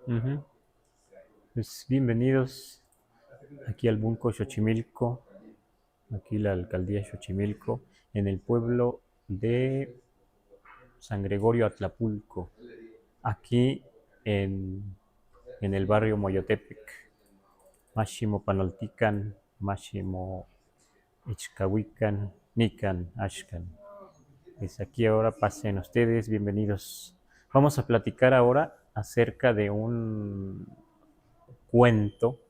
Ujú. Pues bienvenidos aquí al Bunko Xochimilco, aquí la alcaldía Xochimilco, en el pueblo de San Gregorio Atlapulco, aquí en, en el barrio Moyotepec, Máximo Panoltican, Máximo Ichcahuican, Nican, Ashcan. Pues aquí ahora pasen ustedes, bienvenidos. Vamos a platicar ahora acerca de un cuento,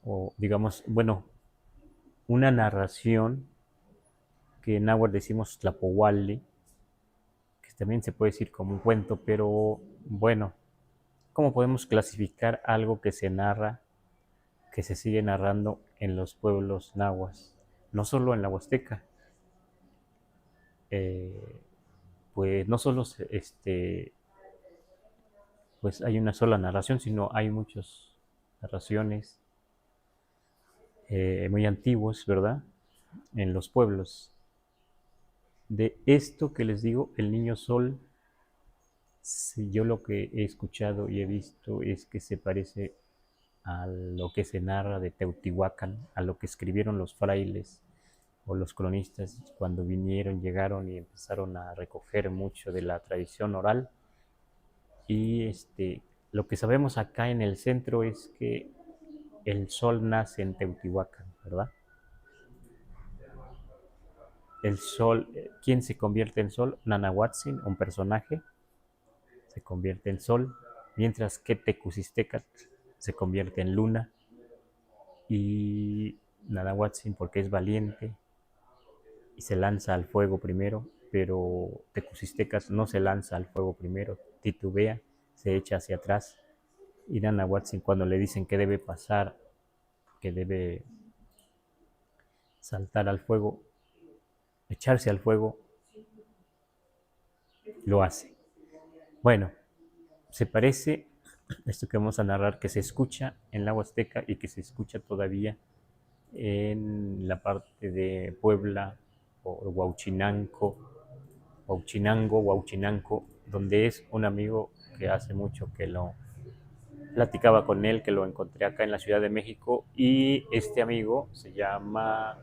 o digamos, bueno, una narración que en náhuatl decimos tlapohualli, que también se puede decir como un cuento, pero bueno, ¿cómo podemos clasificar algo que se narra, que se sigue narrando en los pueblos nahuas? No solo en la Huasteca, eh, pues no solo pues hay una sola narración, sino hay muchas narraciones muy antiguos, ¿verdad? En los pueblos. De esto que les digo, el niño sol, si yo lo que he escuchado y he visto es que se parece a lo que se narra de Teotihuacán, a lo que escribieron los frailes o los cronistas cuando vinieron, llegaron y empezaron a recoger mucho de la tradición oral. Y lo que sabemos acá en el centro es que el sol nace en Teotihuacán, ¿verdad? El sol, ¿quién se convierte en sol? Nanahuatzin, un personaje, se convierte en sol, mientras que Tecusistecatl se convierte en luna y Nanahuatzin porque es valiente y se lanza al fuego primero, pero Tecusistecatl no se lanza al fuego primero, titubea, se echa hacia atrás y Nanahuatzin cuando le dicen que debe pasar, que debe saltar al fuego, echarse al fuego, lo hace. Bueno, se parece esto que vamos a narrar, que se escucha en la Huasteca y que se escucha todavía en la parte de Puebla o Huauchinango, Huauchinango, donde es un amigo que hace mucho que lo platicaba con él, que lo encontré acá en la Ciudad de México, y este amigo se llama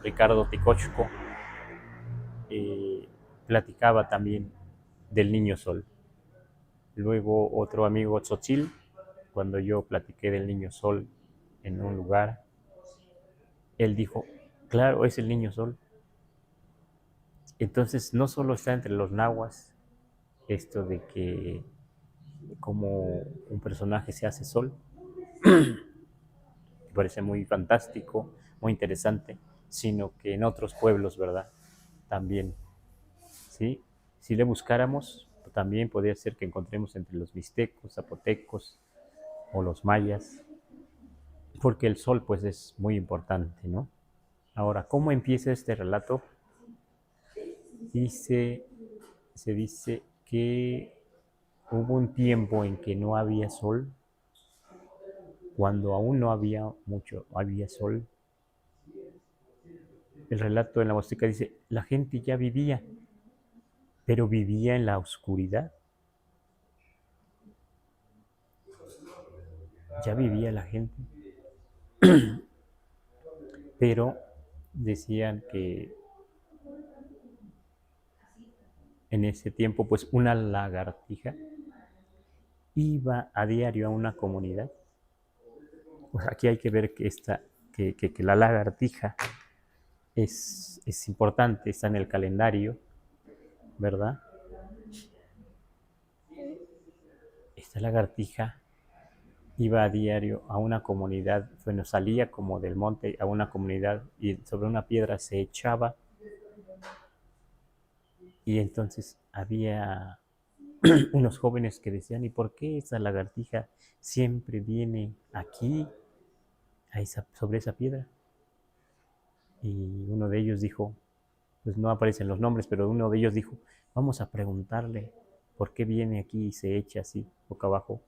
Ricardo Ticochco, y platicaba también del niño sol. Luego otro amigo Tzotzil, cuando yo platiqué del niño sol en un lugar, él dijo, claro, es el niño sol. Entonces no solo está entre los nahuas esto de que como un personaje se hace sol, me parece muy fantástico, muy interesante, sino que en otros pueblos, ¿verdad? También, ¿sí? Si le buscáramos, también podría ser que encontremos entre los mixtecos, zapotecos o los mayas, porque el sol pues es muy importante, ¿no? Ahora, ¿cómo empieza este relato? Dice, se dice que hubo un tiempo en que no había sol, cuando aún no había sol. El relato en la Huasteca dice, la gente ya vivía, pero vivía en la oscuridad. Ya vivía la gente, pero decían que en ese tiempo, pues una lagartija iba a diario a una comunidad. Pues aquí hay que ver que, que la lagartija es importante, está en el calendario, ¿verdad? Esta lagartija iba a diario a una comunidad, bueno, salía como del monte a una comunidad y sobre una piedra se echaba y entonces había unos jóvenes que decían, ¿y por qué esa lagartija siempre viene aquí, sobre esa piedra? Y uno de ellos dijo, pues no aparecen los nombres, pero uno de ellos dijo, vamos a preguntarle por qué viene aquí y se echa así, boca abajo,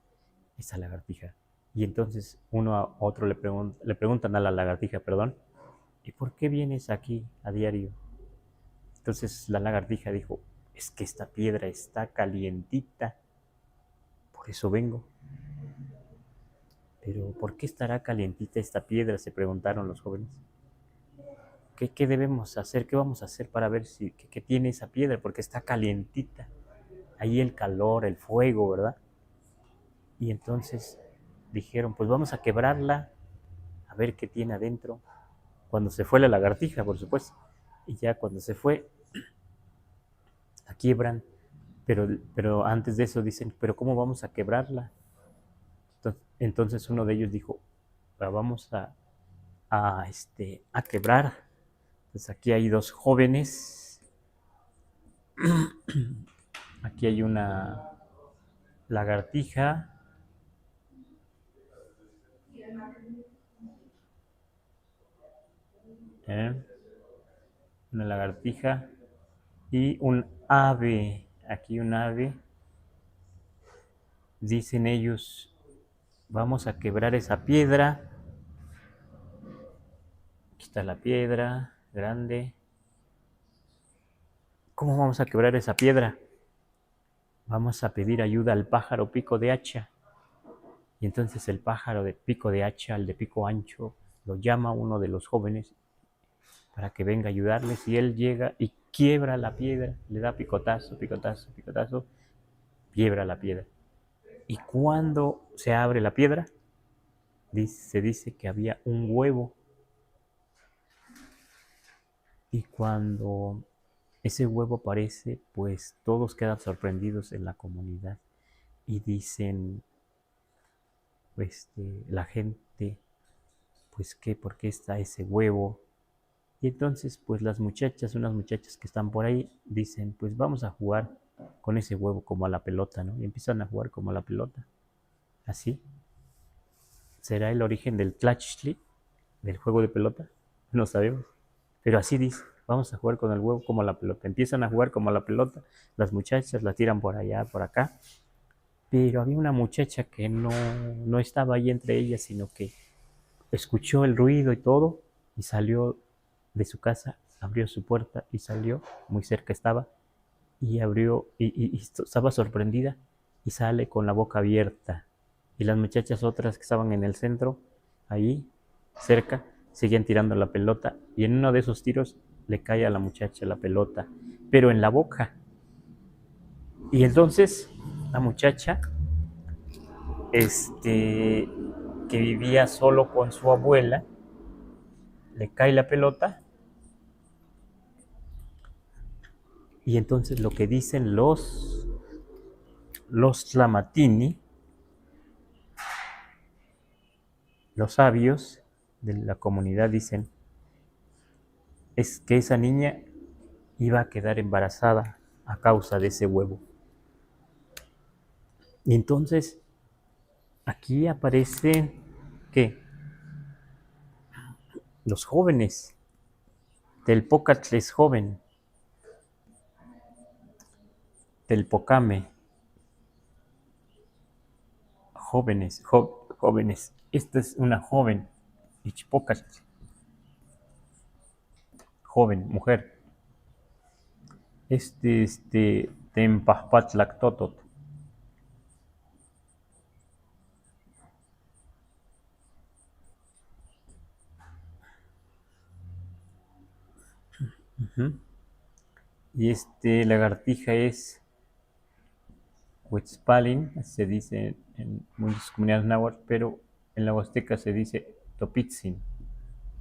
esa lagartija. Y entonces uno a otro le preguntan a la lagartija, perdón, ¿y por qué vienes aquí a diario? Entonces la lagartija dijo, es que esta piedra está calientita, por eso vengo. Pero ¿por qué estará calientita esta piedra?, se preguntaron los jóvenes. ¿Qué debemos hacer? ¿Qué vamos a hacer para ver qué tiene esa piedra? Porque está calientita. Ahí el calor, el fuego, ¿verdad? Y entonces dijeron, pues vamos a quebrarla, a ver qué tiene adentro. Cuando se fue la lagartija, por supuesto. Y ya cuando se fue, la quiebran. Pero antes de eso dicen, ¿pero cómo vamos a quebrarla? Entonces uno de ellos dijo, vamos a quebrar. Pues aquí hay dos jóvenes. Aquí hay una lagartija. Una lagartija y un ave. Aquí un ave. Dicen ellos, vamos a quebrar esa piedra. Aquí está la piedra grande. ¿Cómo vamos a quebrar esa piedra? Vamos a pedir ayuda al pájaro pico de hacha. Y entonces el pájaro de pico de hacha, el de pico ancho, lo llama uno de los jóvenes para que venga a ayudarles. Y él llega y quiebra la piedra, le da picotazo, picotazo, picotazo, quiebra la piedra. Y cuando se abre la piedra, se dice que había un huevo. Y cuando ese huevo aparece, pues todos quedan sorprendidos en la comunidad. Y dicen, pues la gente, pues ¿por qué está ese huevo? Y entonces, pues unas muchachas que están por ahí, dicen, pues vamos a jugar con ese huevo como a la pelota, ¿no? Y empiezan a jugar como a la pelota. Así. ¿Será el origen del tlachtli, del juego de pelota? No sabemos. Pero así dice, vamos a jugar con el huevo como a la pelota. Empiezan a jugar como a la pelota, las muchachas la tiran por allá, por acá. Pero había una muchacha que no estaba ahí entre ellas, sino que escuchó el ruido y todo, y salió de su casa, abrió su puerta y salió, muy cerca estaba, y abrió, y estaba sorprendida, y sale con la boca abierta. Y las muchachas otras que estaban en el centro, ahí, cerca, seguían tirando la pelota, y en uno de esos tiros le cae a la muchacha la pelota, pero en la boca. Y entonces, la muchacha, que vivía solo con su abuela, le cae la pelota. Y entonces lo que dicen los nahuatini, los sabios de la comunidad, dicen es que esa niña iba a quedar embarazada a causa de ese huevo. Y entonces aquí aparecen ¿qué? Los jóvenes. Telpócatl es joven. Telpocame. Jóvenes. Esta es una joven. Ichpócatl. Joven, mujer. Tempahpatlactotot. Y lagartija es Huetzpalin, se dice en muchas comunidades náhuatl, pero en la Huasteca se dice Topitzin,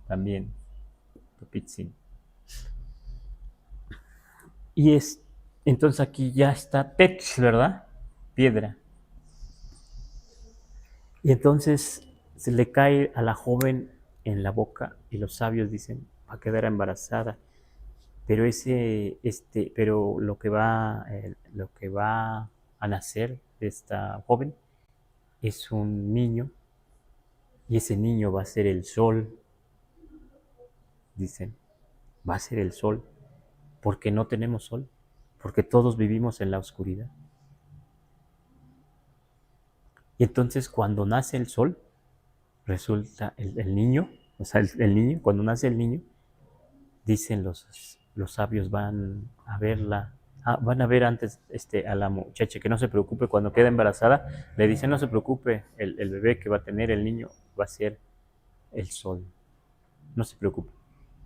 también, Topitzin. Y entonces aquí ya está Tetz, ¿verdad? Piedra. Y entonces se le cae a la joven en la boca y los sabios dicen, va a quedar embarazada. Pero pero lo que va a nacer de esta joven es un niño, y ese niño va a ser el sol, dicen, va a ser el sol, porque no tenemos sol, porque todos vivimos en la oscuridad. Y entonces cuando nace el sol, resulta el niño, o sea, el niño, cuando nace el niño, dicen los sabios van a verla van a ver antes a la muchacha, que no se preocupe, cuando queda embarazada, le dicen, no se preocupe, el bebé que va a tener el niño va a ser el sol, no se preocupe.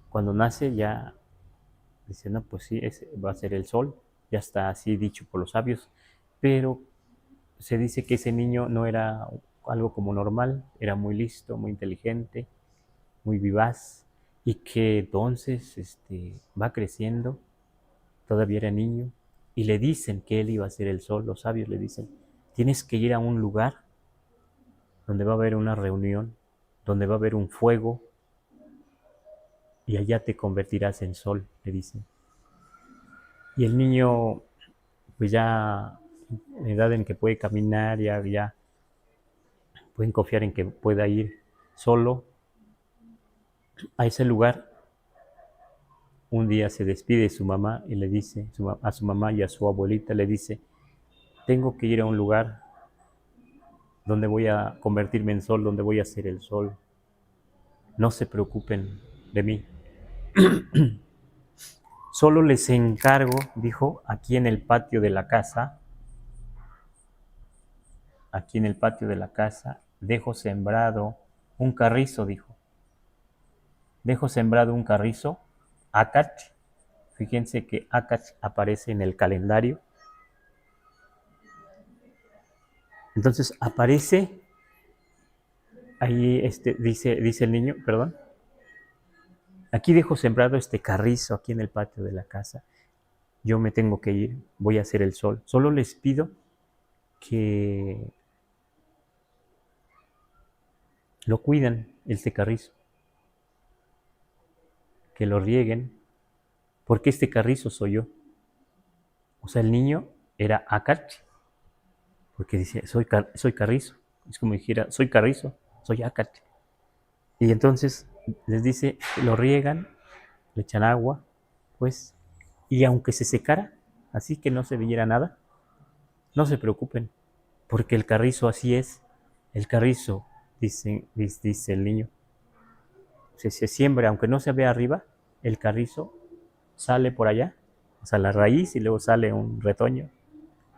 Cuando nace ya dice, no, pues sí, ese va a ser el sol, ya está así dicho por los sabios, pero se dice que ese niño no era algo como normal, era muy listo, muy inteligente, muy vivaz, y que entonces va creciendo, todavía era niño, y le dicen que él iba a ser el sol, los sabios le dicen, tienes que ir a un lugar donde va a haber una reunión, donde va a haber un fuego, y allá te convertirás en sol, le dicen. Y el niño, pues ya en edad en que puede caminar, ya pueden confiar en que pueda ir solo a ese lugar. Un día se despide de su mamá y le dice a su mamá y a su abuelita, le dice, tengo que ir a un lugar donde voy a convertirme en sol, donde voy a ser el sol. No se preocupen de mí. Solo les encargo, dijo, aquí en el patio de la casa, dejo sembrado un carrizo, dijo. Dejo sembrado un carrizo, Acach. Fíjense que Acach aparece en el calendario. Entonces aparece ahí, dice el niño, perdón. Aquí dejo sembrado este carrizo aquí en el patio de la casa. Yo me tengo que ir, voy a hacer el sol. Solo les pido que lo cuiden, este carrizo, que lo rieguen, porque este carrizo soy yo. O sea, el niño era Acach, porque dice, soy carrizo. Es como dijera, soy carrizo, soy Acach. Y entonces les dice, lo riegan, le echan agua, pues, y aunque se secara, así que no se viera nada, no se preocupen, porque el carrizo así es. El carrizo, dice el niño, se siembra, aunque no se vea arriba, el carrizo sale por allá, o sea, la raíz y luego sale un retoño,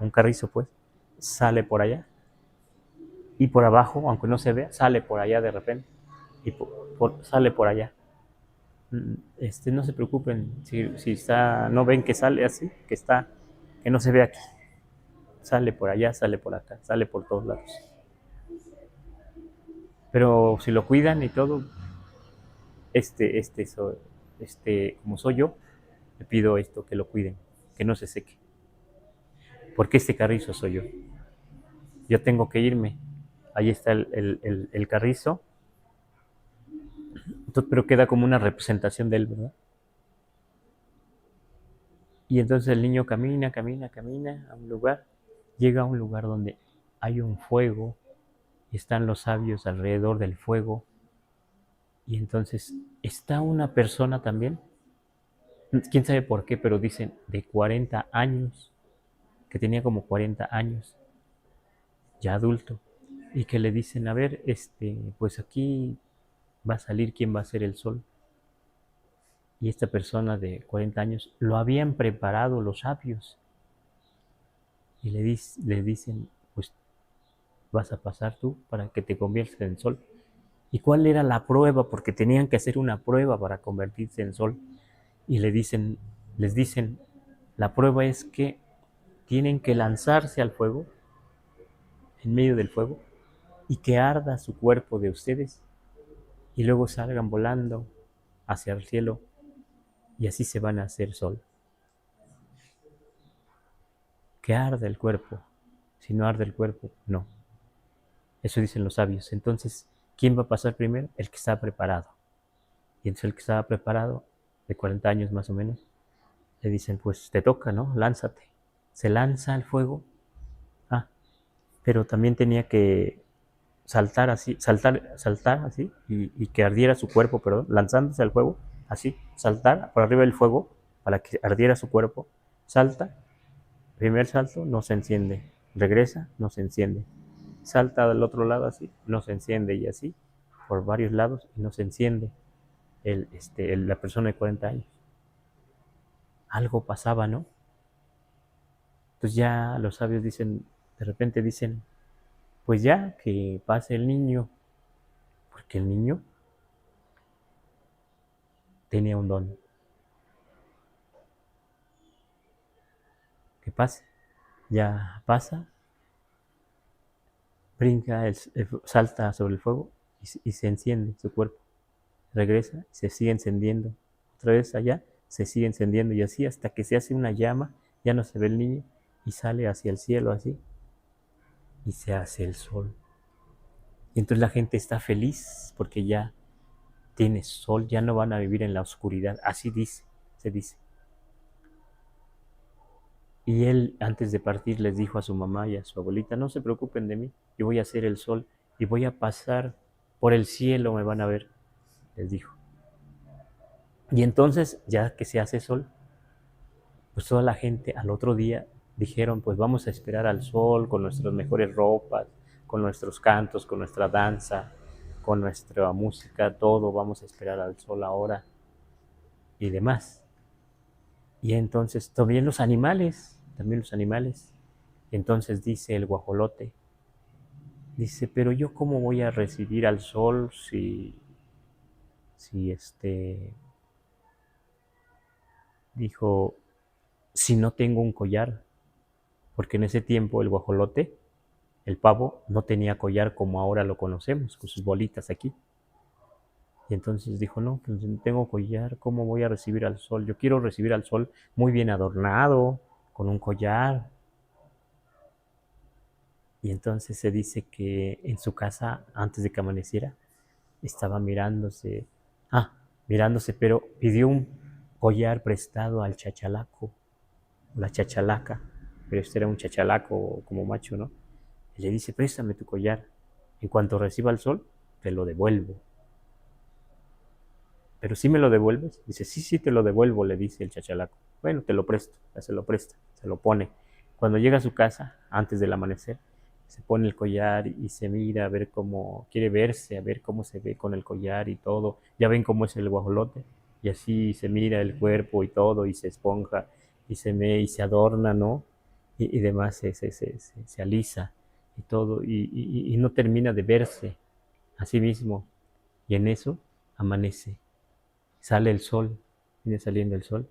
un carrizo pues, sale por allá, y por abajo, aunque no se vea, sale por allá de repente, y sale por allá. No se preocupen, si está, no ven que sale así, que no se ve aquí, sale por allá, sale por acá, sale por todos lados. Pero si lo cuidan y todo, como soy yo, le pido esto, que lo cuiden, que no se seque. Porque este carrizo soy yo. Yo tengo que irme. Ahí está el carrizo. Entonces, pero queda como una representación de él, ¿verdad? Y entonces el niño camina a un lugar. Llega a un lugar donde hay un fuego. Y están los sabios alrededor del fuego. Y entonces está una persona también. Quién sabe por qué, pero dicen de 40 años. Que tenía como 40 años, ya adulto, y que le dicen, a ver, pues aquí va a salir quién va a ser el sol. Y esta persona de 40 años lo habían preparado los sabios. Y le dicen, pues vas a pasar tú para que te conviertas en sol. ¿Y cuál era la prueba? Porque tenían que hacer una prueba para convertirse en sol. Y les dicen, la prueba es que tienen que lanzarse al fuego, en medio del fuego, y que arda su cuerpo de ustedes y luego salgan volando hacia el cielo y así se van a hacer sol. Que arda el cuerpo. Si no arde el cuerpo, no. Eso dicen los sabios. Entonces, ¿quién va a pasar primero? El que está preparado. Y entonces el que estaba preparado, de 40 años más o menos, le dicen, pues te toca, ¿no? Lánzate. Se lanza al fuego. Pero también tenía que saltar así, saltar así, y que ardiera su cuerpo, perdón, lanzándose al fuego, así, saltar por arriba del fuego para que ardiera su cuerpo, salta, primer salto, no se enciende, regresa, no se enciende, salta al otro lado así, no se enciende, y así, por varios lados, y no se enciende la persona de 40 años. Algo pasaba, ¿no? Entonces ya los sabios dicen, de repente dicen, pues ya, que pase el niño, porque el niño tenía un don. Que pase, ya pasa, brinca, salta sobre el fuego y se enciende su cuerpo. Regresa, se sigue encendiendo. Otra vez allá, se sigue encendiendo y así hasta que se hace una llama, ya no se ve el niño y sale hacia el cielo así y se hace el sol. Y entonces la gente está feliz porque ya tiene sol, ya no van a vivir en la oscuridad. Así dice, se dice. Y él, antes de partir, les dijo a su mamá y a su abuelita, no se preocupen de mí, yo voy a hacer el sol y voy a pasar por el cielo, me van a ver, les dijo. Y entonces, ya que se hace sol, pues toda la gente al otro día dijeron, pues vamos a esperar al sol con nuestras mejores ropas, con nuestros cantos, con nuestra danza, con nuestra música, todo, vamos a esperar al sol ahora y demás. Y entonces también los animales. Entonces dice el guajolote, dice, pero yo cómo voy a recibir al sol si dijo, si no tengo un collar, porque en ese tiempo el guajolote, el pavo, no tenía collar como ahora lo conocemos, con sus bolitas aquí. Y entonces dijo, no, pues no tengo collar, ¿cómo voy a recibir al sol? Yo quiero recibir al sol muy bien adornado, con un collar. Y entonces se dice que en su casa, antes de que amaneciera, estaba mirándose, pero pidió un collar prestado al chachalaco, la chachalaca, pero este era un chachalaco como macho, ¿no? Y le dice, préstame tu collar, en cuanto reciba el sol, te lo devuelvo. ¿Pero sí me lo devuelves? Dice, sí, te lo devuelvo, le dice el chachalaco. Bueno, te lo presto, ya se lo presta, se lo pone. Cuando llega a su casa, antes del amanecer, se pone el collar y se mira a ver cómo, quiere verse, a ver cómo se ve con el collar y todo. Ya ven cómo es el guajolote. Y así se mira el cuerpo y todo, y se esponja, y se ve, y se adorna, ¿no? Y demás, se alisa y todo, y no termina de verse a sí mismo. Y en eso amanece. Sale el sol, viene saliendo el sol.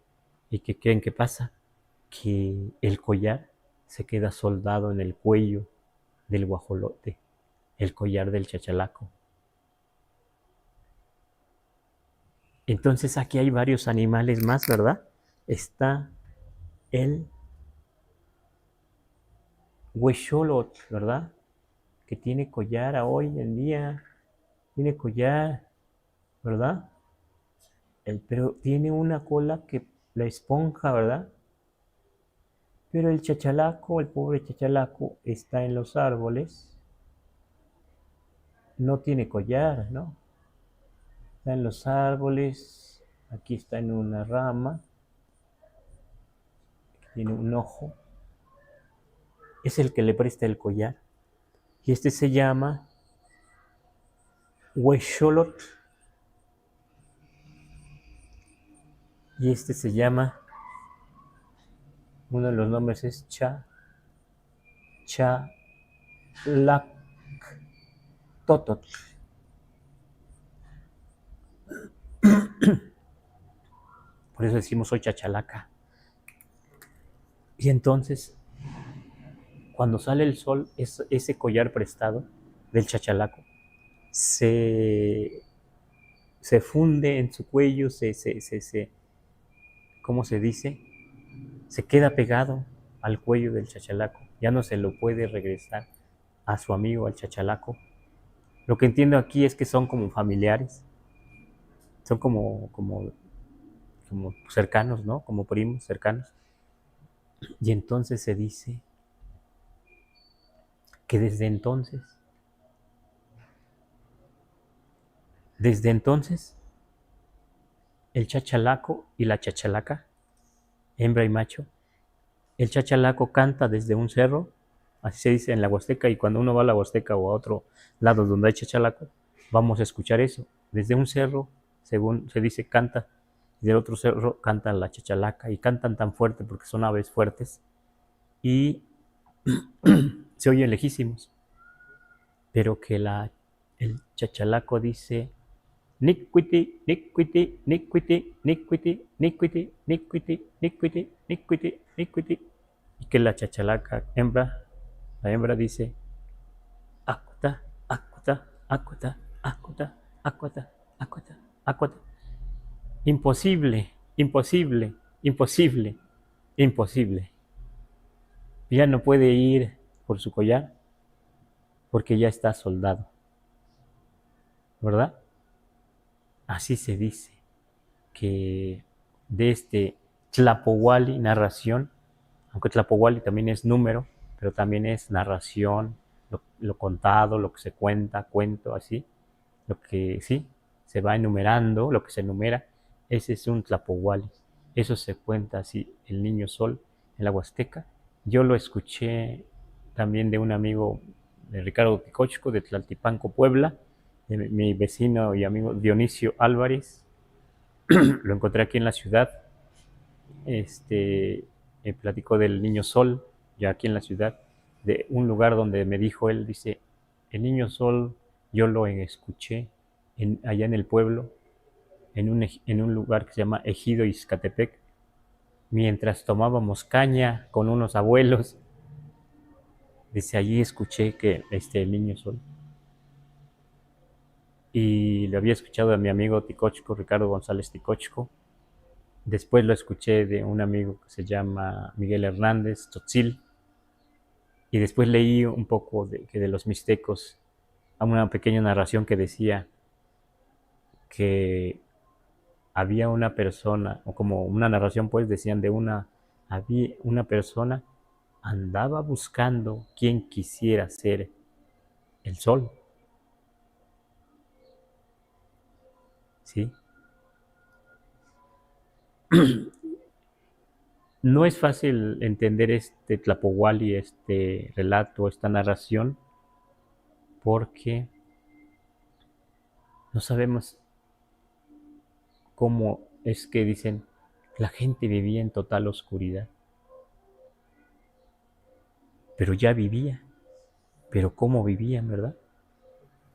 ¿Y qué creen que pasa? Que el collar se queda soldado en el cuello del guajolote, el collar del chachalaco. Entonces aquí hay varios animales más, ¿verdad? Está el huexolotl, ¿verdad? Que tiene collar hoy en día, tiene collar, ¿verdad? Pero tiene una cola que la esponja, ¿verdad? Pero el chachalaco, el pobre chachalaco, está en los árboles, no tiene collar, ¿no? Está en los árboles, aquí está en una rama, tiene un ojo, es el que le presta el collar. Y este se llama huexolotl. Y este se llama, uno de los nombres es Chalactototl. Por eso decimos soy chachalaca. Y entonces, cuando sale el sol, ese collar prestado del chachalaco se funde en su cuello, ¿cómo se dice? Se queda pegado al cuello del chachalaco. Ya no se lo puede regresar a su amigo, al chachalaco. Lo que entiendo aquí es que son como familiares, son como cercanos, ¿no? Como primos cercanos. Y entonces se dice que desde entonces, el chachalaco y la chachalaca, hembra y macho, el chachalaco canta desde un cerro, así se dice en la Huasteca, y cuando uno va a la Huasteca o a otro lado donde hay chachalaco, vamos a escuchar eso. Desde un cerro, según se dice, canta, y del otro cerro canta la chachalaca, y cantan tan fuerte porque son aves fuertes, y se oyen lejísimos, pero que el chachalaco dice niquiti, niquiti, niquiti, niquiti, niquiti, niquiti, niquiti, niquiti, niquiti, y que la chachalaca la hembra dice acuta, acuta, acuta, acuta, acuta, acuta, acuta. Imposible, imposible, imposible, imposible. Ya no puede ir por su collar porque ya está soldado, ¿verdad? Así se dice que de este Tlapohuali, narración, aunque Tlapohuali también es número, pero también es narración, lo contado, lo que se cuenta, cuento, así, lo que sí, se va enumerando, lo que se enumera, ese es un Tlapohuali. Eso se cuenta así, el niño sol en la Huasteca. Yo lo escuché también de un amigo de Ricardo Ticochco, de Tlaltipanco, Puebla, de mi vecino y amigo Dionisio Álvarez. Lo encontré aquí en la ciudad. Platicó del niño sol, ya aquí en la ciudad, de un lugar donde me dijo él, dice, el niño sol yo lo escuché allá en el pueblo, en un lugar que se llama Ejido Izcatepec, mientras tomábamos caña con unos abuelos. Dice, allí escuché que el niño sol. Y lo había escuchado de mi amigo Ticochco, Ricardo González Ticochco. Después lo escuché de un amigo que se llama Miguel Hernández, Tzotzil. Y después leí un poco de los mixtecos, una pequeña narración que decía que había una persona, o como una narración pues decían había una persona andaba buscando quien quisiera ser el sol, ¿sí? No es fácil entender este Tlapohuali, este relato, esta narración, porque no sabemos cómo es que dicen la gente vivía en total oscuridad. Pero ya vivía. Pero ¿cómo vivían, verdad?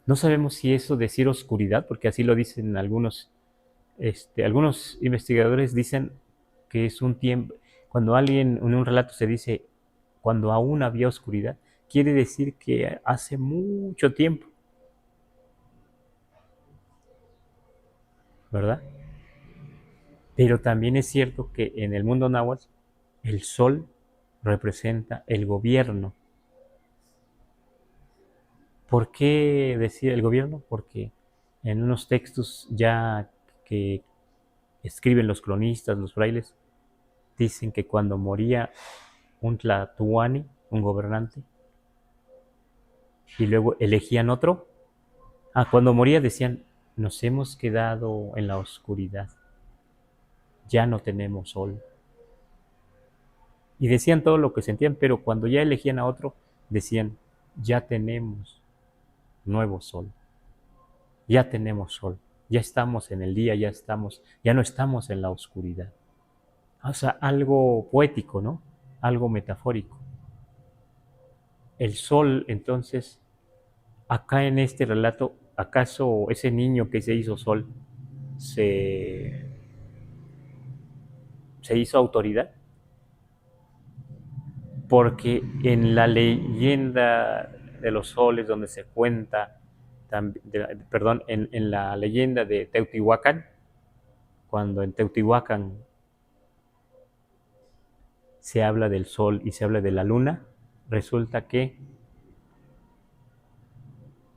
No sabemos si eso decir oscuridad, porque así lo dicen algunos investigadores dicen que es un tiempo, cuando alguien en un relato se dice cuando aún había oscuridad, quiere decir que hace mucho tiempo, ¿verdad? Pero también es cierto que en el mundo náhuatl el sol representa el gobierno. ¿Por qué decir el gobierno? Porque en unos textos ya que escriben los cronistas, los frailes, dicen que cuando moría un tlatoani, un gobernante, y luego elegían otro, cuando moría decían, nos hemos quedado en la oscuridad, ya no tenemos sol. Y decían todo lo que sentían, pero cuando ya elegían a otro, decían, ya tenemos nuevo sol, ya tenemos sol, ya estamos en el día, ya no estamos en la oscuridad. O sea, algo poético, ¿no? Algo metafórico. El sol, entonces, acá en este relato, ¿acaso ese niño que se hizo sol se hizo autoridad? Porque en la leyenda de los soles donde se cuenta, en la leyenda de Teotihuacán, cuando en Teotihuacán se habla del sol y se habla de la luna, resulta que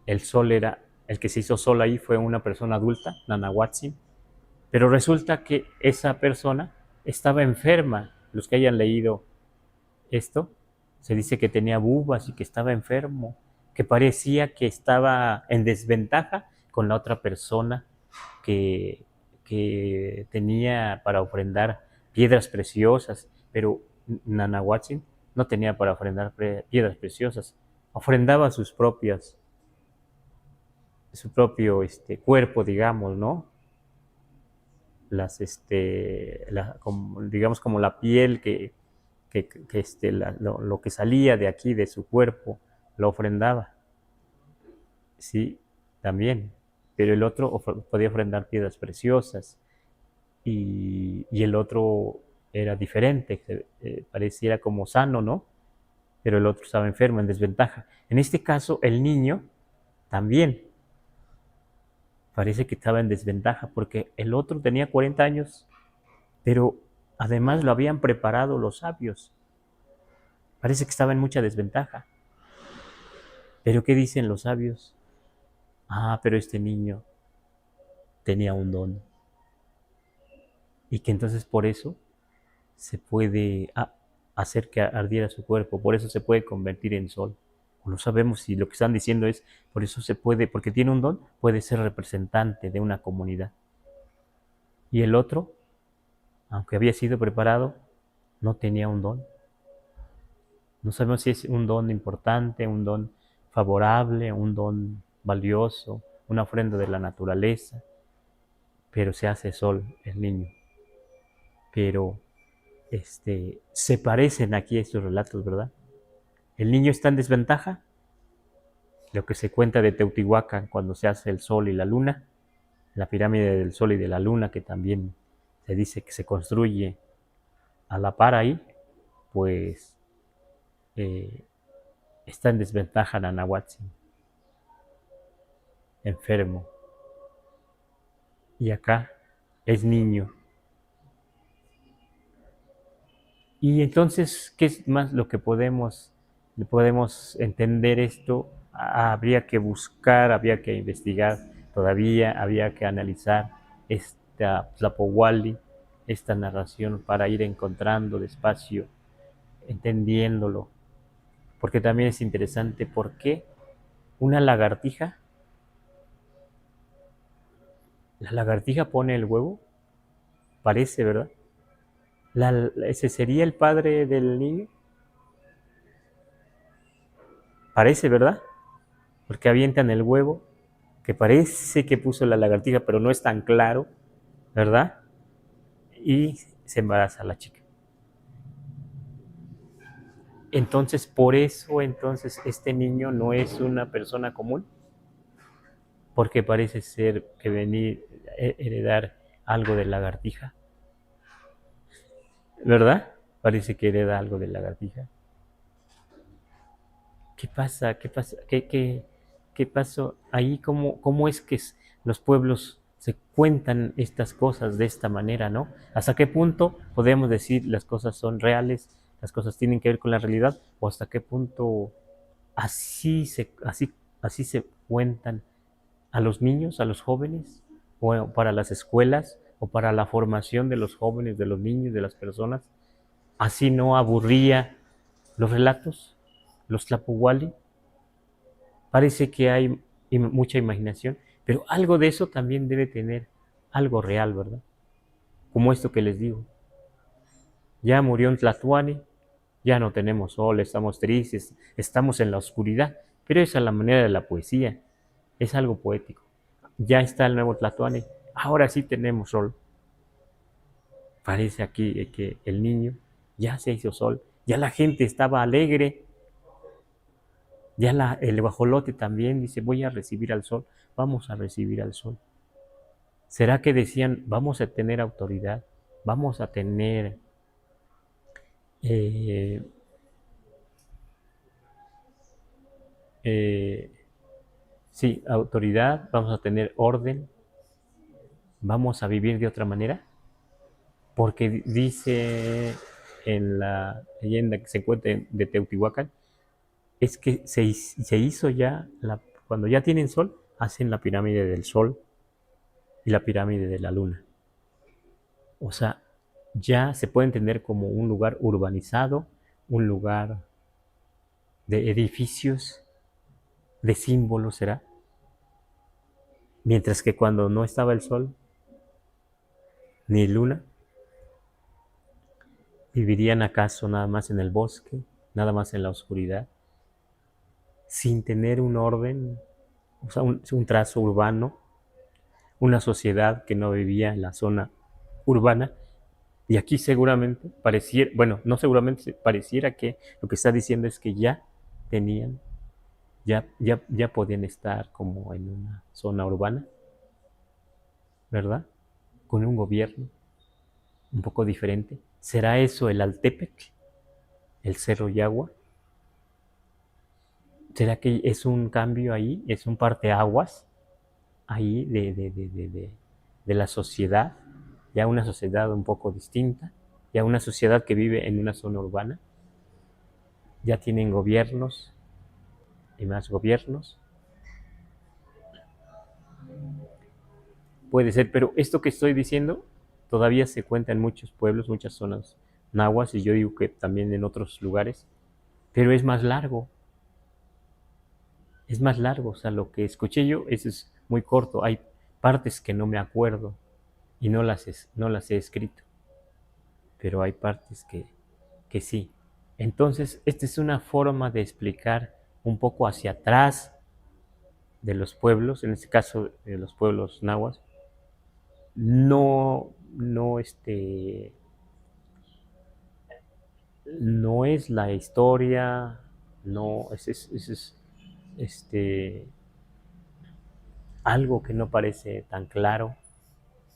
el sol el que se hizo sol ahí fue una persona adulta, Náhuatl, pero resulta que esa persona estaba enferma. Los que hayan leído esto, se dice que tenía bubas y que estaba enfermo, que parecía que estaba en desventaja con la otra persona que tenía para ofrendar piedras preciosas, pero Náhuatl no tenía para ofrendar piedras preciosas, ofrendaba su propio cuerpo, digamos, ¿no? Digamos como la piel lo que salía de aquí, de su cuerpo, lo ofrendaba. Sí, también. Pero el otro podía ofrendar piedras preciosas y el otro era diferente, pareciera como sano, ¿no? Pero el otro estaba enfermo, en desventaja. En este caso, el niño también parece que estaba en desventaja porque el otro tenía 40 años, pero además lo habían preparado los sabios. Parece que estaba en mucha desventaja. Pero ¿qué dicen los sabios? Ah, pero este niño tenía un don. Y que entonces por eso se puede hacer que ardiera su cuerpo, por eso se puede convertir en sol. No sabemos si lo que están diciendo es, por eso se puede, porque tiene un don, puede ser representante de una comunidad. Y el otro, aunque había sido preparado, no tenía un don. No sabemos si es un don importante, un don favorable, un don valioso, una ofrenda de la naturaleza, pero se hace sol el niño. Pero se parecen aquí estos relatos, ¿verdad? El niño está en desventaja, lo que se cuenta de Teotihuacán cuando se hace el sol y la luna, la pirámide del sol y de la luna, que también se dice que se construye a la par ahí, pues está en desventaja la Náhuatl, enfermo. Y acá es niño. Y entonces, ¿qué es más lo que podemos entender esto? Habría que buscar, habría que investigar todavía, habría que analizar esta Tlapohualli, esta narración para ir encontrando despacio, entendiéndolo. Porque también es interesante por qué una lagartija, la lagartija pone el huevo, parece, ¿verdad? ¿Ese sería el padre del niño? Parece, ¿verdad? Porque avientan el huevo, que parece que puso la lagartija, pero no es tan claro, ¿verdad? Y se embaraza la chica. Entonces, por eso, este niño no es una persona común, porque parece ser que venir heredar algo de lagartija, ¿verdad? Parece que hereda algo de lagartija. ¿Qué pasa? ¿Qué pasó ahí? ¿Cómo es que los pueblos se cuentan estas cosas de esta manera, ¿no? ¿Hasta qué punto podemos decir las cosas son reales, las cosas tienen que ver con la realidad, o hasta qué punto así se cuentan a los niños, a los jóvenes, o para las escuelas, o para la formación de los jóvenes, de los niños, de las personas? ¿Así no aburría los relatos, los tlapuhuali? Parece que hay mucha imaginación, pero algo de eso también debe tener algo real, ¿verdad? Como esto que les digo. Ya murió un tlatoani, ya no tenemos sol, estamos tristes, estamos en la oscuridad, pero esa es la manera de la poesía, es algo poético. Ya está el nuevo tlatoani, ahora sí tenemos sol. Parece aquí que el niño ya se hizo sol, ya la gente estaba alegre, ya el guajolote también dice, voy a recibir al sol, vamos a recibir al sol. ¿Será que decían, vamos a tener autoridad, vamos a tener sí, autoridad, vamos a tener orden, vamos a vivir de otra manera? Porque dice en la leyenda que se encuentra de Teotihuacán, es que se hizo ya, cuando ya tienen sol, hacen la pirámide del sol y la pirámide de la luna. O sea, ya se puede entender como un lugar urbanizado, un lugar de edificios, de símbolos, ¿será? Mientras que cuando no estaba el sol, ni luna, vivirían acaso nada más en el bosque, nada más en la oscuridad, sin tener un orden, o sea, un trazo urbano, una sociedad que no vivía en la zona urbana, Y aquí seguramente pareciera, bueno, no seguramente, pareciera que lo que está diciendo es que ya tenían, ya podían estar como en una zona urbana, ¿verdad? Con un gobierno un poco diferente. ¿Será eso el Altepec, el Cerro Yagua? ¿Será que es un cambio ahí, es un parteaguas ahí de la sociedad? Ya una sociedad un poco distinta, ya una sociedad que vive en una zona urbana, ya tienen gobiernos y más gobiernos. Puede ser, pero esto que estoy diciendo todavía se cuenta en muchos pueblos, muchas zonas nahuas, y yo digo que también en otros lugares, pero es más largo, o sea, lo que escuché yo, eso es muy corto, hay partes que no me acuerdo y no las he escrito, pero hay partes que sí. Entonces, esta es una forma de explicar un poco hacia atrás de los pueblos, en este caso de los pueblos nahuas, no, no es la historia, no, es algo que no parece tan claro,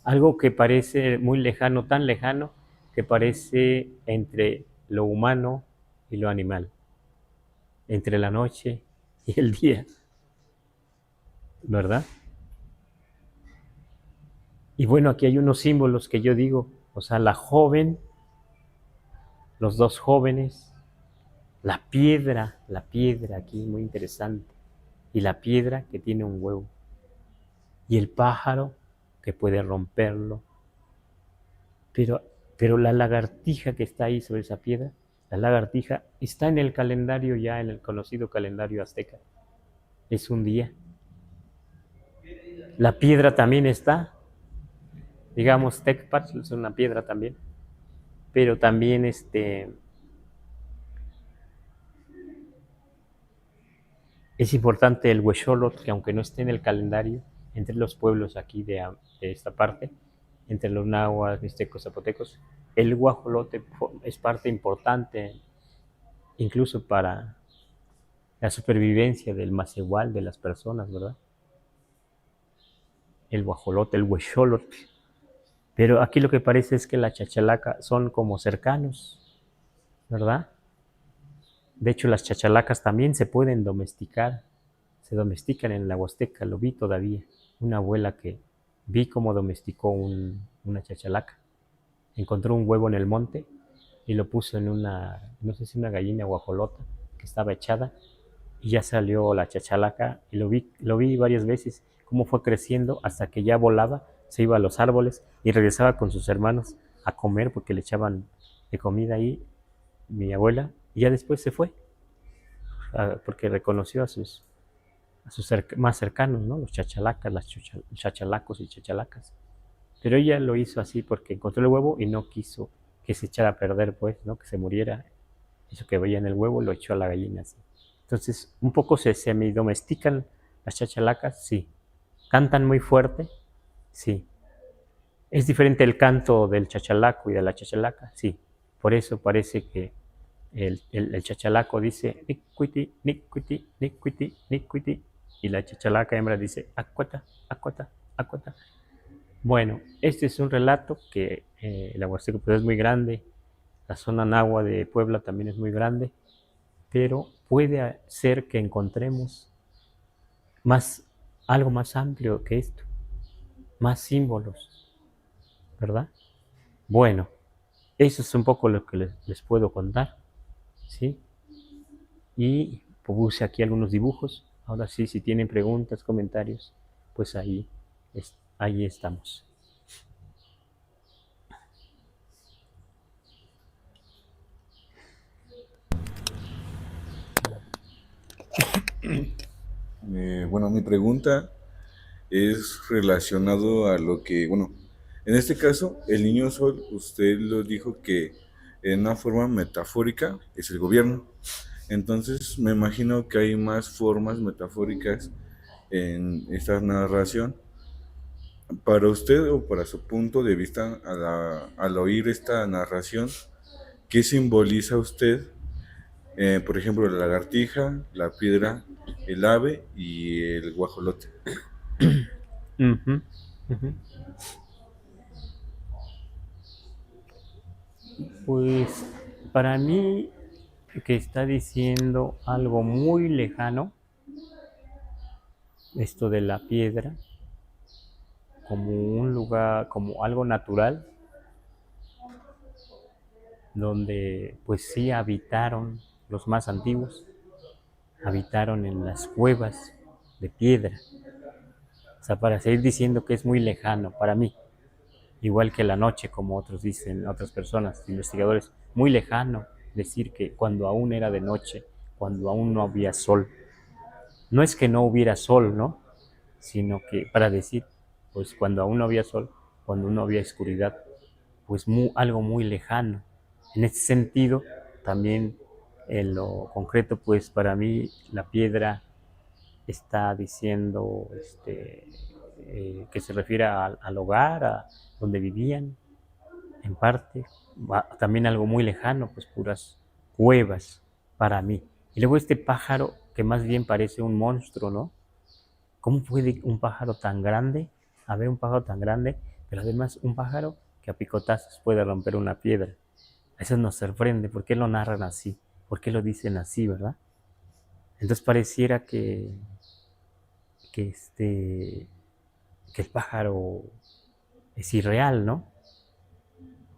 algo que parece muy lejano, tan lejano, que parece entre lo humano y lo animal, entre la noche y el día, ¿verdad? Y bueno, aquí hay unos símbolos que yo digo, o sea, la joven, los dos jóvenes, la piedra aquí, muy interesante, y la piedra que tiene un huevo, y el pájaro que puede romperlo, pero, pero la lagartija que está ahí sobre esa piedra, la lagartija está en el calendario ya, en el conocido calendario azteca, es un día. La piedra también está, digamos, Tecpat es una piedra también, pero también es importante el huexolotl, que aunque no esté en el calendario, entre los pueblos aquí de esta parte, entre los nahuas, mixtecos, zapotecos, el guajolote es parte importante incluso para la supervivencia del más igual de las personas, ¿verdad? El guajolote, el huexolotl. Pero aquí lo que parece es que la chachalaca son como cercanos, ¿verdad? De hecho, las chachalacas también se pueden domesticar, se domestican en la Huasteca, lo vi todavía. Una abuela que vi cómo domesticó una chachalaca. Encontró un huevo en el monte y lo puso en una, no sé si una gallina guajolota que estaba echada, y ya salió la chachalaca y lo vi varias veces cómo fue creciendo hasta que ya volaba, se iba a los árboles y regresaba con sus hermanos a comer porque le echaban de comida ahí mi abuela, y ya después se fue porque reconoció a sus más cercanos, ¿no? Los chachalacas, las chachalacos y chachalacas. Pero ella lo hizo así porque encontró el huevo y no quiso que se echara a perder, pues, ¿no? Que se muriera. Eso que veía en el huevo lo echó a la gallina así. Entonces, un poco se semi-domestican las chachalacas, sí. ¿Cantan muy fuerte? Sí. ¿Es diferente el canto del chachalaco y de la chachalaca? Sí. Por eso parece que el chachalaco dice nicuiti, nicuiti, nicuiti, nicuiti, y la chachalaca hembra dice acuata, acuata, acuata. Bueno, este es un relato que la Huasteca pues, es muy grande, la zona náhuatl de Puebla también es muy grande, pero puede ser que encontremos más, algo más amplio que esto, más símbolos, ¿verdad? Bueno, eso es un poco lo que les puedo contar, ¿sí? Y puse aquí algunos dibujos. Ahora sí, si tienen preguntas, comentarios, pues ahí estamos. Bueno, mi pregunta es relacionado a lo que, bueno, en este caso, el niño sol, usted lo dijo que en una forma metafórica es el gobierno. Entonces, me imagino que hay más formas metafóricas en esta narración. para usted o para su punto de vista al oír esta narración, ¿qué simboliza usted? Por ejemplo, la lagartija, la piedra, el ave y el guajolote. Ujú, ujú. Pues para mí que está diciendo algo muy lejano, esto de la piedra, como un lugar, como algo natural, donde pues sí habitaron los más antiguos, habitaron en las cuevas de piedra. O sea, para seguir diciendo que es muy lejano para mí, igual que la noche, como otros dicen, otras personas, investigadores, muy lejano decir que cuando aún era de noche, cuando aún no había sol. No es que no hubiera sol, ¿no? Sino que para decir, pues cuando aún no había sol, cuando no había oscuridad, pues algo muy lejano. En ese sentido, también en lo concreto, pues para mí la piedra está diciendo que se refiere al hogar, a donde vivían, en parte. También algo muy lejano, pues puras cuevas para mí. Y luego este pájaro que más bien parece un monstruo, ¿no? ¿Cómo puede un pájaro tan grande, haber un pájaro tan grande, pero además un pájaro que a picotazos puede romper una piedra? Eso nos sorprende. ¿Por qué lo narran así? ¿Por qué lo dicen así, verdad? Entonces pareciera que, que el pájaro es irreal, ¿no?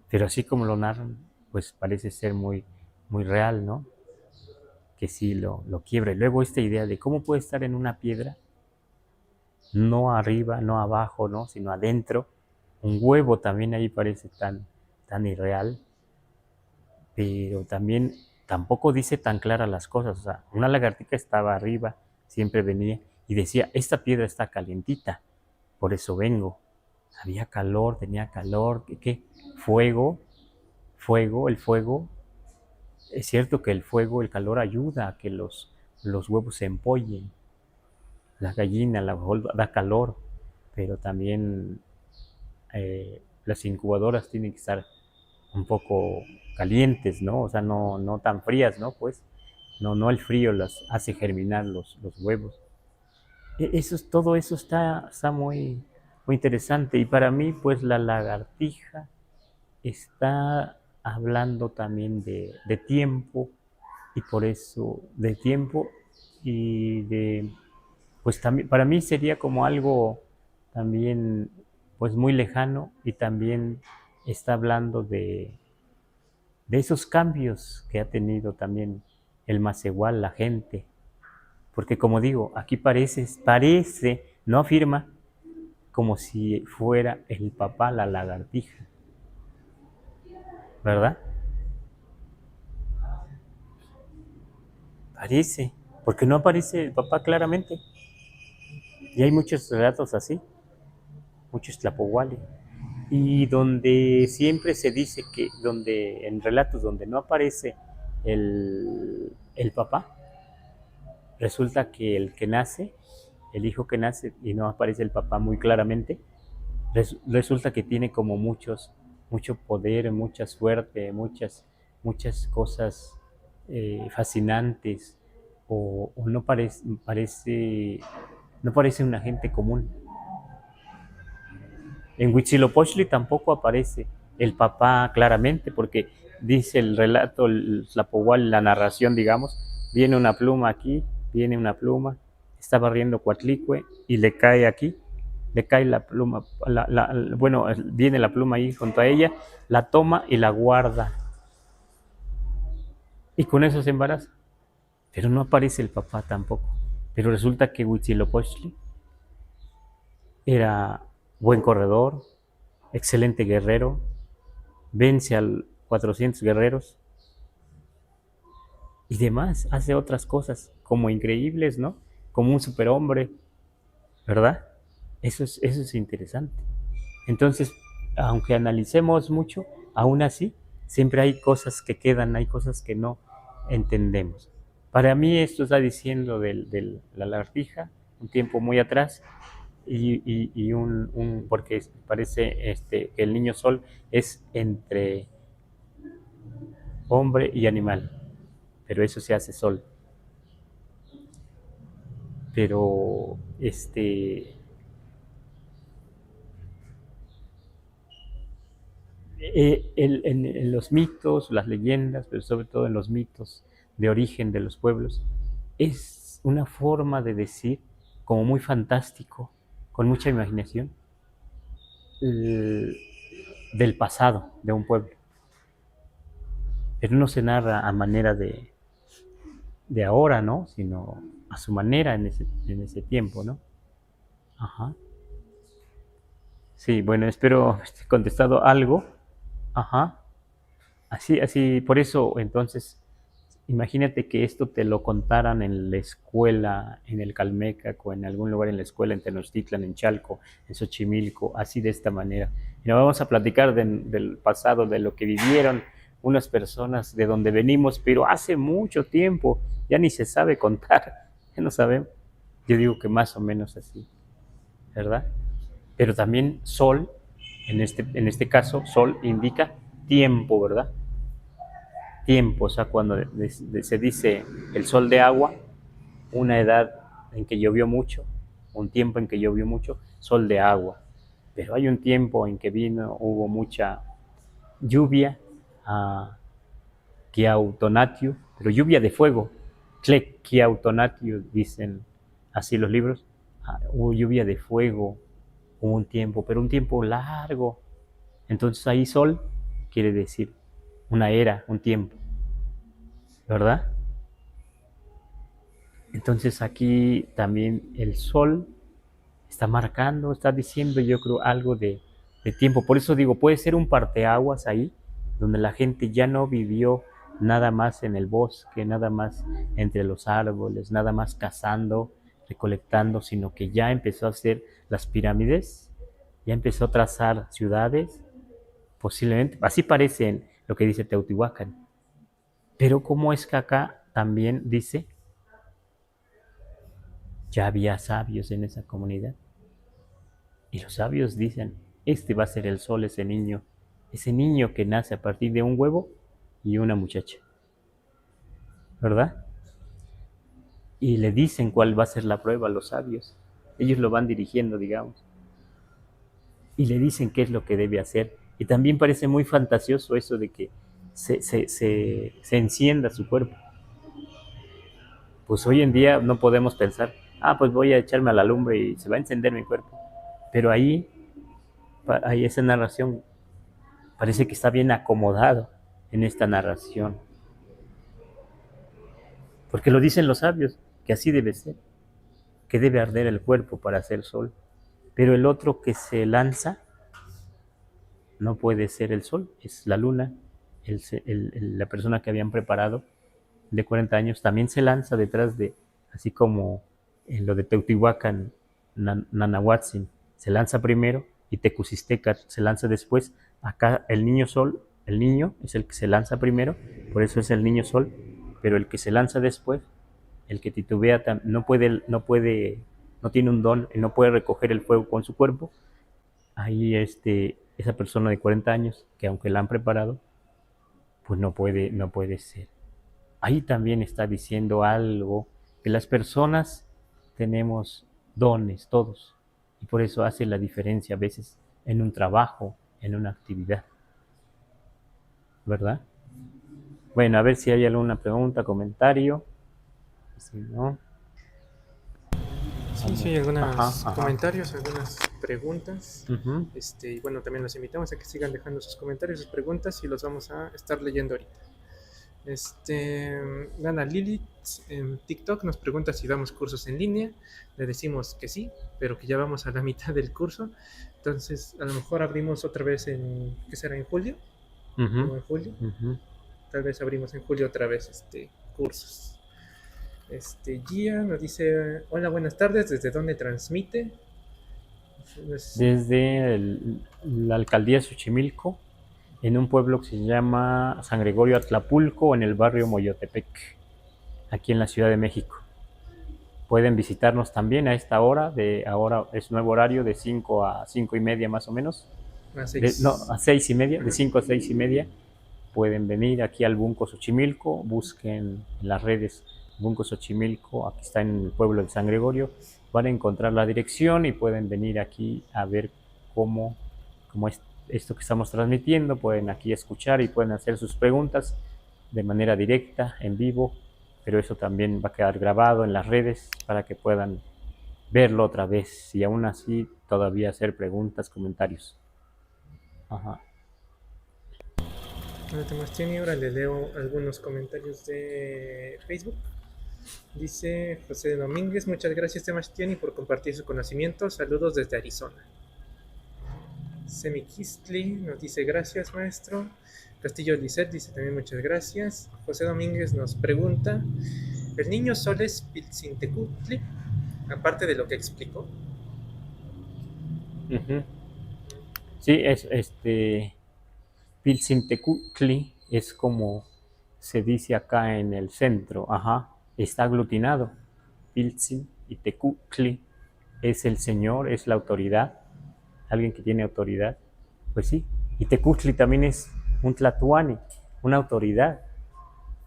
Pero así como lo narran, pues parece ser muy, muy real, ¿no? Que sí lo quiebra. Y luego esta idea de cómo puede estar en una piedra, no arriba, no abajo, ¿no? Sino adentro. Un huevo también ahí parece tan irreal, pero también tampoco dice tan claras las cosas. O sea, una lagartija estaba arriba, siempre venía y decía, esta piedra está calientita, por eso vengo. Había calor, tenía calor, ¿qué? Fuego, el fuego. Es cierto que el fuego, el calor ayuda a que los huevos se empollen. La gallina, la da calor, pero también las incubadoras tienen que estar un poco calientes, ¿no? O sea, no tan frías, ¿no? Pues no el frío las hace germinar los huevos. Todo eso está muy, muy interesante. Y para mí, pues la lagartija está hablando también de tiempo, y por eso de tiempo y de, pues también, para mí sería como algo también, pues muy lejano, y también está hablando de esos cambios que ha tenido también el más igual, la gente. Porque como digo, aquí parece, no afirma, como si fuera el papá la lagartija, ¿verdad? Parece, porque no aparece el papá claramente. Y hay muchos relatos así, muchos tlapohuali. Y donde siempre se dice que, donde en relatos donde no aparece el papá, resulta que el que nace, el hijo que nace y no aparece el papá muy claramente, resulta que tiene como mucho poder, mucha suerte, muchas cosas fascinantes, o no no parece un agente común. En Huitzilopochtli tampoco aparece el papá claramente, porque dice el relato, la narración, digamos, viene una pluma aquí, viene una pluma, está barriendo Coatlicue y le cae aquí, le cae la pluma, bueno, viene la pluma ahí junto a ella, la toma y la guarda, y con eso se embaraza. Pero no aparece el papá tampoco. Pero resulta que Huitzilopochtli era buen corredor, excelente guerrero, vence a 400 guerreros y demás, hace otras cosas como increíbles, ¿no? Como un superhombre, ¿verdad? Eso es interesante. Entonces, aunque analicemos mucho, aún así, siempre hay cosas que quedan, hay cosas que no entendemos. Para mí esto está diciendo de la lagartija, un tiempo muy atrás, porque parece que el niño sol es entre hombre y animal, pero eso se hace sol. Pero en los mitos, las leyendas, pero sobre todo en los mitos de origen de los pueblos, es una forma de decir como muy fantástico, con mucha imaginación, del pasado de un pueblo. Pero no se narra a manera de ahora, ¿no? Sino a su manera en ese tiempo, ¿no? Ajá. Sí, bueno, espero haber contestado algo. Ajá. Así, por eso, entonces, imagínate que esto te lo contaran en la escuela, en el Calmecac o en algún lugar en la escuela, en Tenochtitlan, en Chalco, en Xochimilco, así de esta manera. Y nos vamos a platicar del pasado, de lo que vivieron unas personas, de donde venimos, pero hace mucho tiempo, ya ni se sabe contar, ya no sabemos. Yo digo que más o menos así, ¿verdad? Pero también sol, en este caso, sol indica tiempo, ¿verdad? Tiempo, o sea, cuando se dice el sol de agua, una edad en que llovió mucho, un tiempo en que llovió mucho, sol de agua. Pero hay un tiempo en que hubo mucha lluvia, kiautonatio, pero lluvia de fuego, kiautonatio, dicen así los libros. Hubo lluvia de fuego, hubo un tiempo, pero un tiempo largo. Entonces ahí sol quiere decir una era, un tiempo, ¿verdad? Entonces aquí también el sol está marcando, está diciendo, yo creo, algo de tiempo. Por eso digo, puede ser un parteaguas ahí, donde la gente ya no vivió nada más en el bosque, nada más entre los árboles, nada más cazando, recolectando, sino que ya empezó a hacer las pirámides, ya empezó a trazar ciudades, posiblemente, así parece en lo que dice Teotihuacán. Pero ¿cómo es que acá también dice, ya había sabios en esa comunidad? Y los sabios dicen, este va a ser el sol, ese niño que nace a partir de un huevo y una muchacha, ¿verdad? Y le dicen cuál va a ser la prueba a los sabios. Ellos lo van dirigiendo, digamos. Y le dicen qué es lo que debe hacer. Y también parece muy fantasioso eso de que se encienda su cuerpo. Pues hoy en día no podemos pensar, pues voy a echarme a la lumbre y se va a encender mi cuerpo. Pero ahí esa narración parece que está bien acomodado en esta narración. Porque lo dicen los sabios, que así debe ser, que debe arder el cuerpo para hacer sol. Pero el otro que se lanza no puede ser el sol, es la luna. La persona que habían preparado de 40 años también se lanza detrás de, así como en lo de Teotihuacán, Náhuatl se lanza primero y Tecucisteca se lanza después. Acá el niño sol, el niño es el que se lanza primero, por eso es el niño sol, pero el que se lanza después, el que titubea, no tiene un don, no puede recoger el fuego con su cuerpo. Ahí esa persona de 40 años, que aunque la han preparado, pues no puede ser. Ahí también está diciendo algo, que las personas tenemos dones, todos, y por eso hace la diferencia a veces en un trabajo, en una actividad, ¿verdad? Bueno, a ver si hay alguna pregunta, comentario. Si no, Sí, hay algunos ajá. comentarios, algunas preguntas. Uh-huh. Y bueno, también los invitamos a que sigan dejando sus comentarios, sus preguntas y los vamos a estar leyendo ahorita. Gana Lilith en TikTok nos pregunta si damos cursos en línea. Le decimos que sí, pero que ya vamos a la mitad del curso. Entonces, a lo mejor abrimos otra vez ¿qué será? ¿En julio? Uh-huh. ¿En julio? Uh-huh. Tal vez abrimos en julio otra vez cursos. Gia nos dice, hola, buenas tardes, ¿desde dónde transmite? Desde la alcaldía de Xochimilco, en un pueblo que se llama San Gregorio Atlapulco, en el barrio Moyotepec, aquí en la Ciudad de México. Pueden visitarnos también a esta hora, ahora es nuevo horario de 5 a 5 y media más o menos. A No, 6. a 6 y media, de 5 a 6 y media. Pueden venir aquí al Bunko Xochimilco, busquen en las redes Bunko Xochimilco, aquí está en el pueblo de San Gregorio, van a encontrar la dirección y pueden venir aquí a ver cómo es esto que estamos transmitiendo, pueden aquí escuchar y pueden hacer sus preguntas de manera directa, en vivo, pero eso también va a quedar grabado en las redes para que puedan verlo otra vez y aún así todavía hacer preguntas, comentarios. Ajá. Ahora le leo algunos comentarios de Facebook. Dice José Domínguez, muchas gracias Temastiani por compartir su conocimiento. Saludos desde Arizona. Semikistli nos dice gracias maestro. Castillo Lisset dice también muchas gracias. José Domínguez nos pregunta, ¿el niño sol es Piltzintecutli? Aparte de lo que explicó. Sí, es Piltzintecutli es como se dice acá en el centro, está aglutinado. Piltzin y Tecutli es el señor, es la autoridad, alguien que tiene autoridad, pues sí. Y Tecutli también es un tlatoani, una autoridad.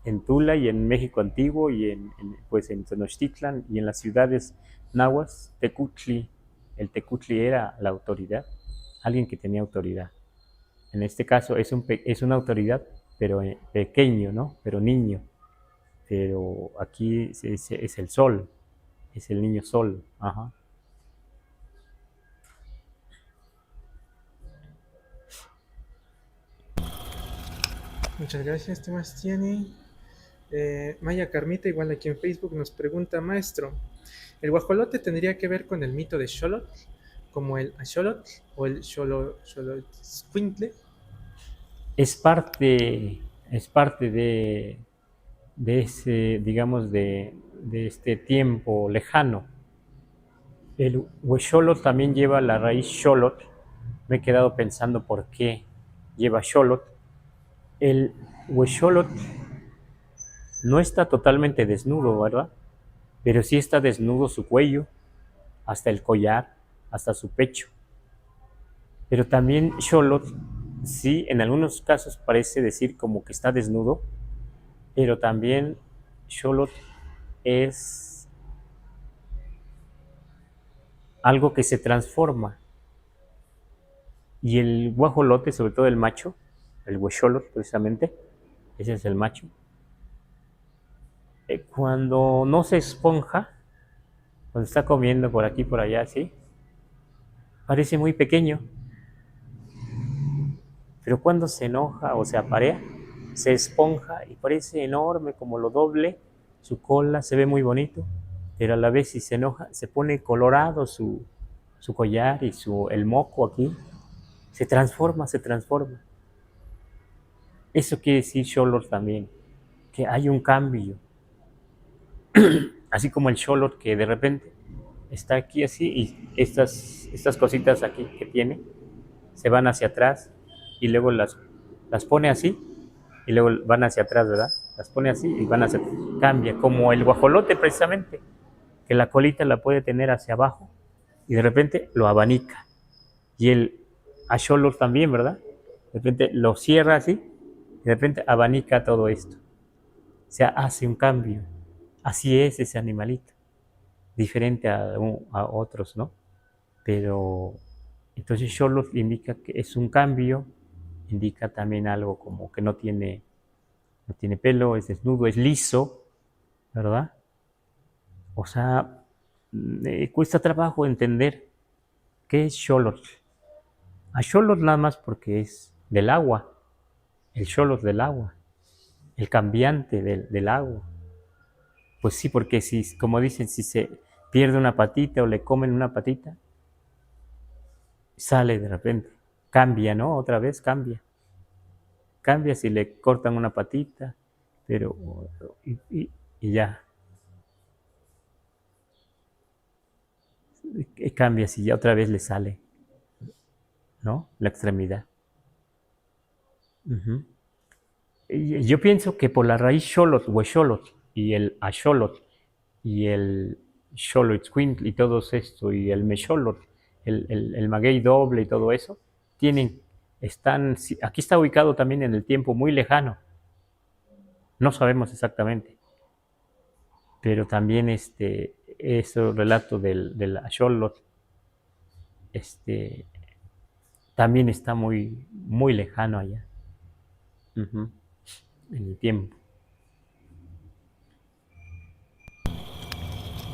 En Tula y en México Antiguo y pues en Tenochtitlan y en las ciudades nahuas, Tecutli, el Tecutli era la autoridad, alguien que tenía autoridad. En este caso es una autoridad, pero pequeño, ¿no? Pero niño. Pero aquí es el sol, es el niño sol. Muchas gracias, Temastiani. Maya Carmita, igual aquí en Facebook, nos pregunta, maestro, ¿el guajolote tendría que ver con el mito de Xolotl, como el Axolotl o el Xoloitzcuintle? Es parte de ese, digamos, de este tiempo lejano. El huexolotl también lleva la raíz xolotl. Me he quedado pensando por qué lleva xolotl. El huexolotl no está totalmente desnudo, ¿verdad? Pero sí está desnudo su cuello, hasta el collar, hasta su pecho. Pero también xolotl, sí, en algunos casos parece decir como que está desnudo, pero también xolotl es algo que se transforma. Y el guajolote, sobre todo el macho, el huexolotl precisamente, ese es el macho, cuando no se esponja, cuando está comiendo por aquí por allá, ¿sí? Parece muy pequeño, pero cuando se enoja o se aparea, se esponja y parece enorme, como lo doble, su cola se ve muy bonito, pero a la vez si se enoja, se pone colorado su collar y el moco aquí, se transforma. Eso quiere decir xolotl también, que hay un cambio, así como el xolotl que de repente está aquí así y estas cositas aquí que tiene se van hacia atrás y luego las pone así y luego van hacia atrás, ¿verdad? Las pone así y van hacia atrás. Cambia, como el guajolote precisamente, que la colita la puede tener hacia abajo y de repente lo abanica. Y el axolotl también, ¿verdad? De repente lo cierra así y de repente abanica todo esto. O sea, hace un cambio. Así es ese animalito, diferente a otros, ¿no? Pero entonces xolotl indica que es un cambio, indica también algo como que no tiene pelo, es desnudo, es liso, ¿verdad? O sea, cuesta trabajo entender qué es xolotl. A xolotl nada más porque es del agua, el xolotl del agua, el cambiante del agua. Pues sí, porque si, como dicen, si se pierde una patita o le comen una patita, sale de repente, cambia, ¿no? Otra vez cambia. Cambia si le cortan una patita, pero y ya. Cambia si ya otra vez le sale, ¿no? La extremidad. Y yo pienso que por la raíz xolotl, huexolotl, y el axolotl, y el Xoloitzcuintli y todo esto, y el Mexolot, el maguey doble y todo eso, aquí está ubicado también en el tiempo muy lejano, no sabemos exactamente, pero también ese relato del Axolotl, también está muy, muy lejano allá, en el tiempo.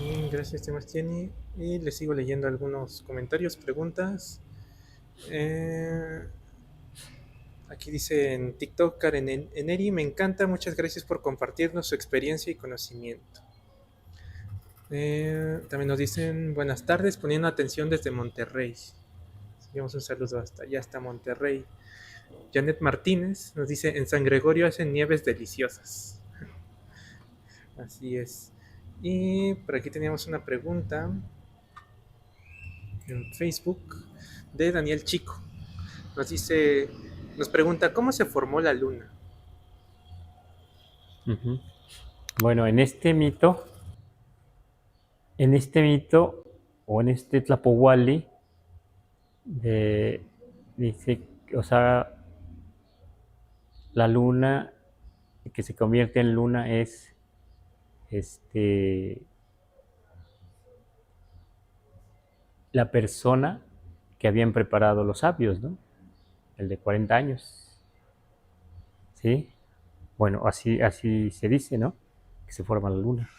Bien, gracias, Sebastián. Y le sigo leyendo algunos comentarios, preguntas. Aquí dice en TikTok, Karen Eneri, me encanta, muchas gracias por compartirnos su experiencia y conocimiento. También nos dicen buenas tardes, poniendo atención desde Monterrey. Seguimos un saludo hasta allá, hasta Monterrey. Janet Martínez nos dice, en San Gregorio hacen nieves deliciosas. Así es. Y por aquí teníamos una pregunta en Facebook de Daniel Chico. Nos pregunta, ¿cómo se formó la luna? Bueno, en este mito o en este Tlapohualli, dice, o sea, la luna que se convierte en luna es la persona que habían preparado los sabios, ¿no? El de 40 años. ¿Sí? Bueno, así se dice, ¿no? Que se forma la luna.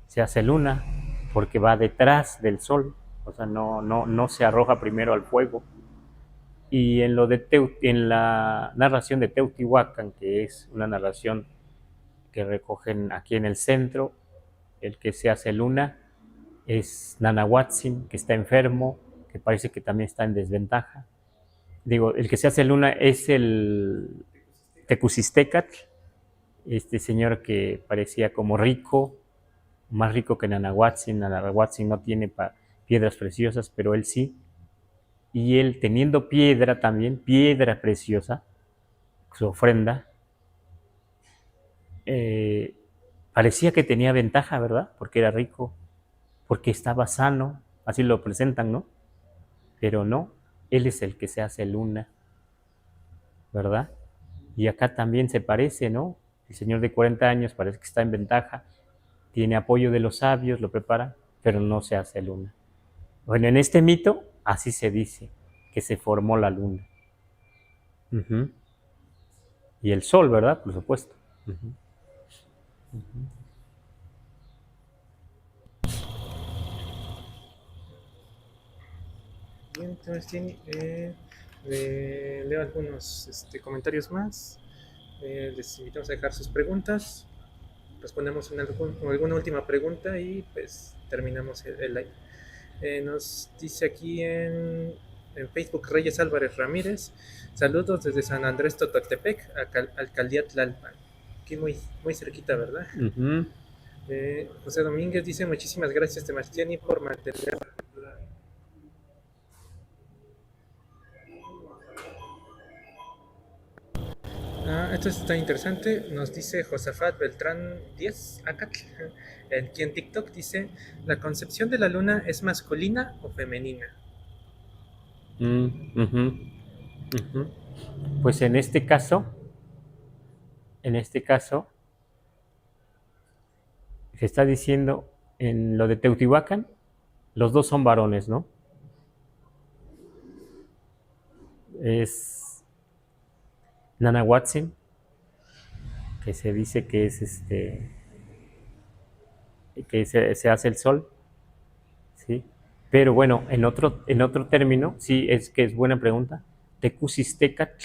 Se hace luna porque va detrás del sol, o sea, no se arroja primero al fuego. Y en la narración de Teotihuacán, que es una narración que recogen aquí en el centro, el que se hace luna es Náhuatl, que está enfermo, que parece que también está en desventaja. Digo, el que se hace luna es el Tecusistecatl, este señor que parecía como rico, más rico que Náhuatl. Náhuatl no tiene piedras preciosas, pero él sí. Y él, teniendo piedra también, piedra preciosa, su ofrenda, parecía que tenía ventaja, ¿verdad? Porque era rico, porque estaba sano, así lo presentan, ¿no? Pero no, él es el que se hace luna, ¿verdad? Y acá también se parece, ¿no? El señor de 40 años parece que está en ventaja, tiene apoyo de los sabios, lo prepara, pero no se hace luna. Bueno, en este mito así se dice, que se formó la luna. Y el sol, ¿verdad? Por supuesto. Bien, Sebastián, leo algunos comentarios más. Les invitamos a dejar sus preguntas. Respondemos alguna última pregunta y pues terminamos el live. Nos dice aquí en Facebook Reyes Álvarez Ramírez, saludos desde San Andrés Tototepec, Alcaldía Tlalpan. Aquí muy, muy cerquita, ¿verdad? José Domínguez dice, muchísimas gracias, Sebastián, por mantener... Esto está interesante. Nos dice Josafat Beltrán 10, Acatl, aquí en TikTok dice, ¿la concepción de la luna es masculina o femenina? Pues en este caso, se está diciendo en lo de Teotihuacán, los dos son varones, ¿no? Es Náhuatl, que se dice que es que se hace el sol, ¿sí? Pero bueno, en otro término, sí, es que es buena pregunta, Tecusistecatl,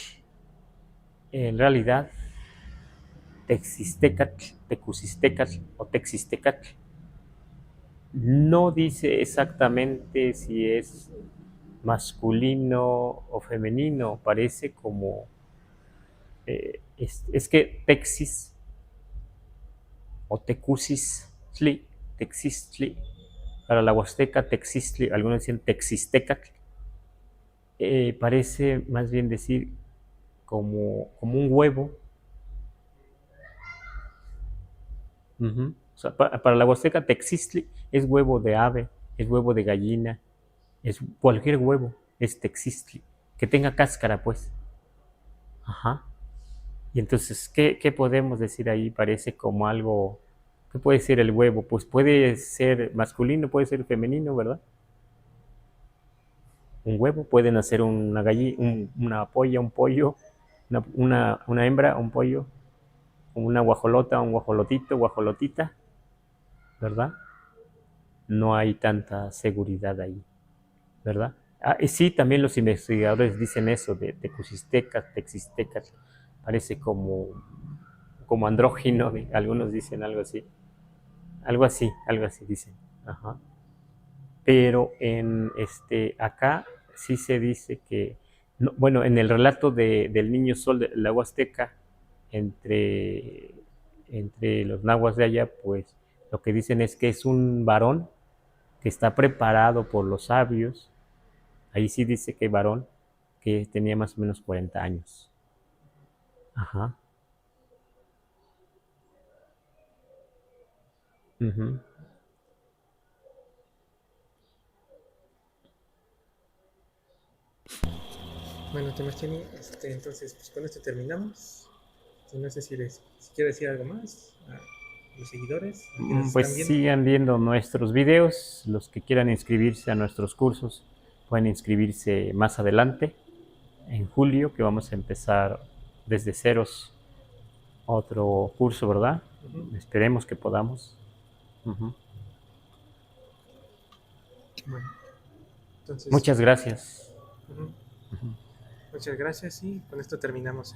en realidad, Tecusistecatl o Texistecatl, no dice exactamente si es masculino o femenino, parece como, es que Texis o Tecusistli, Texistli, para la Huasteca, Texistli, algunos dicen Texistecatl, parece más bien decir como un huevo. sea, para la Huasteca, texistli es huevo de ave, es huevo de gallina, es cualquier huevo, es texistli, que tenga cáscara, pues. Ajá. Y entonces, ¿qué podemos decir ahí? Parece como algo, ¿qué puede ser el huevo? Pues puede ser masculino, puede ser femenino, ¿verdad? Un huevo, pueden hacer una gallina, una polla, un pollo, una hembra, un pollo, una guajolota, un guajolotito, guajolotita, ¿verdad? No hay tanta seguridad ahí, ¿verdad? Y sí, también los investigadores dicen eso de tecusistecas, texistecas, parece como andrógino, algunos dicen algo así dicen. Ajá. Pero acá sí se dice que, no, bueno, en el relato del niño sol de la Huasteca, entre, entre los nahuas de allá, pues lo que dicen es que es un varón que está preparado por los sabios. Ahí sí dice que varón que tenía más o menos 40 años. Ajá. Uh-huh. Bueno, Temacheni, entonces, pues con esto terminamos. No sé si quiere decir algo más a los seguidores, a quienes Pues están viendo. sigan viendo nuestros videos. Los que quieran inscribirse a nuestros cursos pueden inscribirse más adelante, en julio, que vamos a empezar desde ceros otro curso, ¿verdad? Uh-huh. Esperemos que podamos. Uh-huh. Bueno, entonces, Muchas gracias. uh-huh. Muchas gracias y con esto terminamos